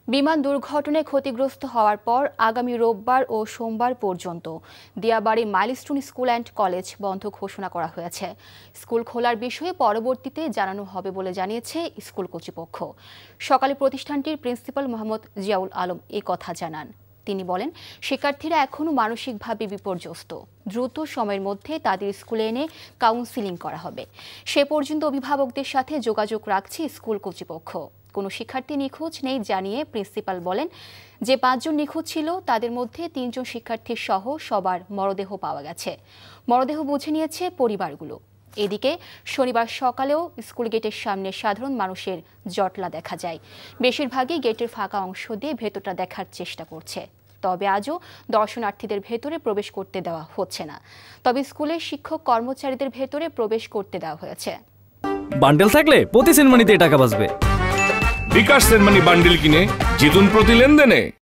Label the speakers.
Speaker 1: বিমান দুর্ঘটনায় ক্ষতিগ্রস্ত হওয়ার পর আগামী রোববার ও সোমবার পর্যন্ত Diabari milestone school and college বন্ধ ঘোষণা করা হয়েছে। স্কুল খোলার বিষয়ে পরবর্তীতে জানানো হবে বলে জানিয়েছে স্কুল কর্তৃপক্ষ। সকালে প্রতিষ্ঠানটির প্রিন্সিপাল মোহাম্মদ জিয়াউল আলম এই কথা জানান। তিনি বলেন, শিক্ষার্থীরা এখনও মানসিকভাবে বিপর্যস্ত। দ্রুত সময়ের মধ্যে তাদের স্কুলে এনে কাউন্সিলিং করা হবে। সে পর্যন্ত অভিভাবকদের সাথে যোগাযোগ রাখছে স্কুল কর্তৃপক্ষ। কোনো শিক্ষার্থী নিখোঁজ নেই জানিয়ে প্রিন্সিপাল বলেন, যে 5 জন নিখোঁজ ছিল তাদের মধ্যে 3 জন শিক্ষার্থী সহ সবার মরদেহ পাওয়া গেছে। মরদেহ বুঝে নিয়েছে পরিবারগুলো। এদিকে শনিবার সকালেও স্কুল গেটের সামনে সাধারণ মানুষের জটলা দেখা যায়। বেশিরভাগই গেটের ফাঁকা অংশ দিয়ে ভেতরটা দেখার চেষ্টা করছে। তবে আজও দর্শনার্থীদের ভেতরে প্রবেশ করতে দেওয়া হচ্ছে না। তবে স্কুলের শিক্ষক কর্মচারীদের ভেতরে প্রবেশ করতে দেওয়া হয়েছে।
Speaker 2: বান্ডেল থাকলে প্রতি সেনমানিতে টাকা বাঁচবে।
Speaker 3: বিকাশ সেনমানি বান্ডেল কিনে জিতুন প্রতি লেনদেনে।